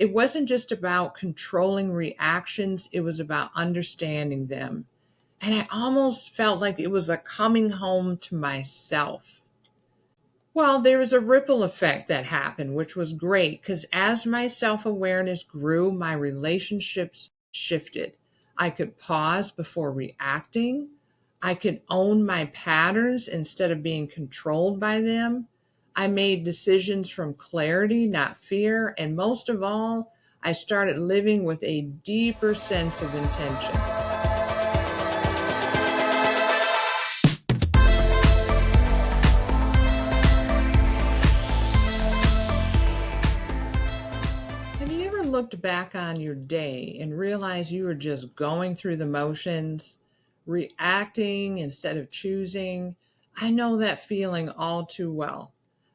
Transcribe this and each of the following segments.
It wasn't just about controlling reactions, it was about understanding them. And I almost felt like it was a coming home to myself. Well, there was a ripple effect that happened, which was great because as my self awareness grew, my relationships shifted. I could pause before reacting. I could own my patterns instead of being controlled by them. I made decisions from clarity, not fear. And most of all, I started living with a deeper sense of intention. Have you ever looked back on your day and realized you were just going through the motions, reacting instead of choosing? I know that feeling all too well.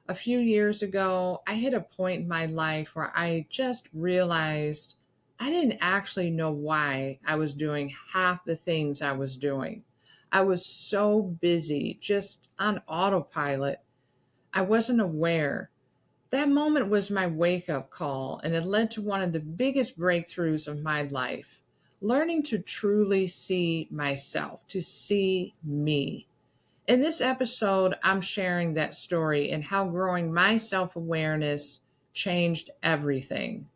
A few years ago, I hit a point in my life where I just realized I didn't actually know why I was doing half the things I was doing. I was so busy, just on autopilot, I wasn't aware. That moment was my wake up call, and it led to one of the biggest breakthroughs of my life learning to truly see myself, to see me. In this episode, I'm sharing that story and how growing my self awareness changed everything.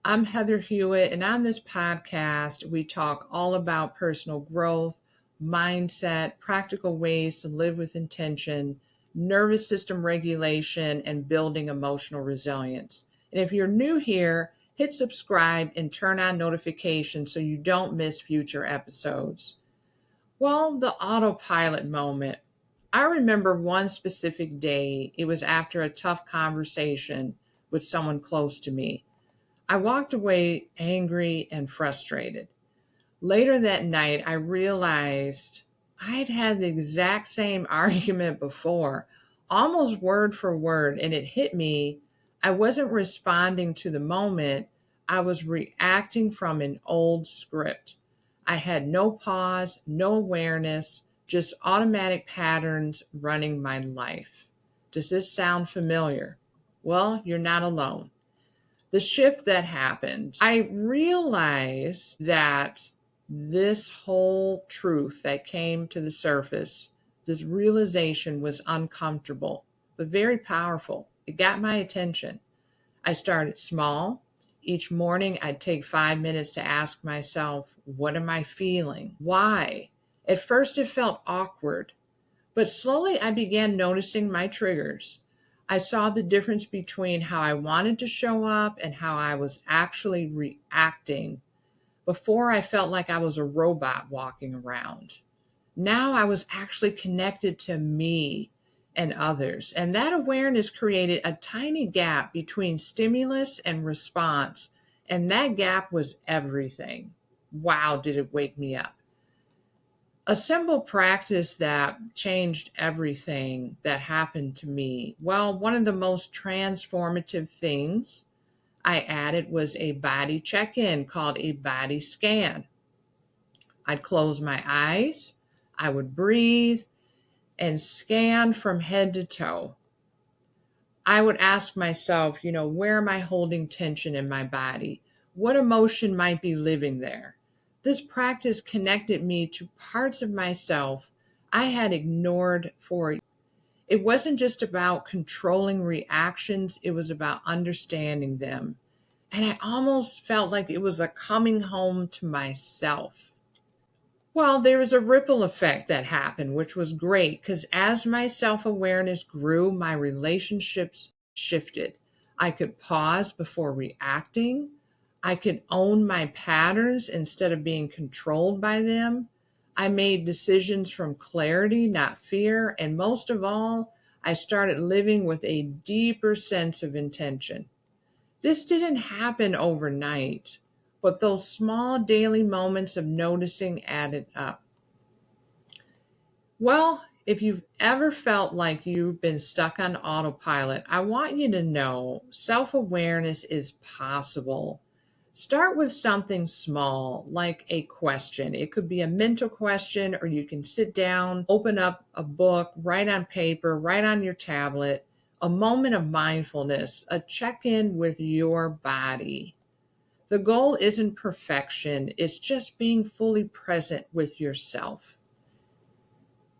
I'm Heather Hewitt, and on this podcast, we talk all about personal growth, mindset, practical ways to live with intention, nervous system regulation, and building emotional resilience. And if you're new here, hit subscribe and turn on notifications so you don't miss future episodes. Well, the autopilot moment. I remember one specific day. It was after a tough conversation with someone close to me. I walked away angry and frustrated. Later that night, I realized I'd had the exact same argument before, almost word for word, and it hit me. I wasn't responding to the moment, I was reacting from an old script. I had no pause, no awareness, just automatic patterns running my life. Does this sound familiar? Well, you're not alone. The shift that happened, I realized that this whole truth that came to the surface, this realization was uncomfortable, but very powerful. It got my attention. I started small. Each morning, I'd take 5 minutes to ask myself, what am I feeling? Why? At first, it felt awkward, but slowly I began noticing my triggers. I saw the difference between how I wanted to show up and how I was actually reacting. Before, I felt like I was a robot walking around. Now I was actually connected to me and others. And that awareness created a tiny gap between stimulus and response. And that gap was everything. Wow, did it wake me up. A simple practice that changed everything that happened to me. Well, one of the most transformative things I added was a body check in called a body scan. I'd close my eyes, I would breathe, and scan from head to toe. I would ask myself, where am I holding tension in my body? What emotion might be living there? This practice connected me to parts of myself I had ignored for years. It wasn't just about controlling reactions, it was about understanding them. And I almost felt like it was a coming home to myself. Well, there was a ripple effect that happened, which was great because as my self awareness grew, my relationships shifted. I could pause before reacting. I could own my patterns instead of being controlled by them. I made decisions from clarity, not fear. And most of all, I started living with a deeper sense of intention. This didn't happen overnight, but those small daily moments of noticing added up. Well, if you've ever felt like you've been stuck on autopilot, I want you to know self awareness is possible. Start with something small, like a question. It could be a mental question, or you can sit down, open up a book, write on paper, write on your tablet. A moment of mindfulness, a check in with your body. The goal isn't perfection, it's just being fully present with yourself.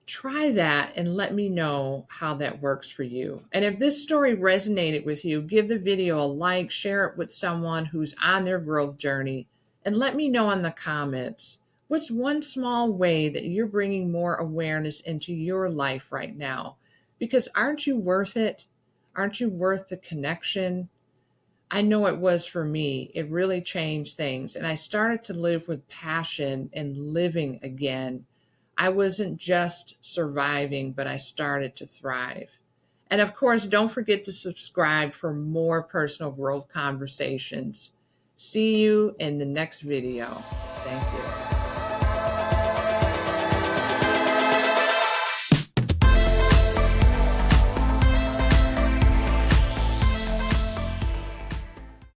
Try that and let me know how that works for you. And if this story resonated with you, give the video a like, share it with someone who's on their growth journey, and let me know in the comments what's one small way that you're bringing more awareness into your life right now. Because aren't you worth it? Aren't you worth the connection? I know it was for me. It really changed things. And I started to live with passion and living again. I wasn't just surviving, but I started to thrive. And of course, don't forget to subscribe for more personal growth conversations. See you in the next video. Thank you.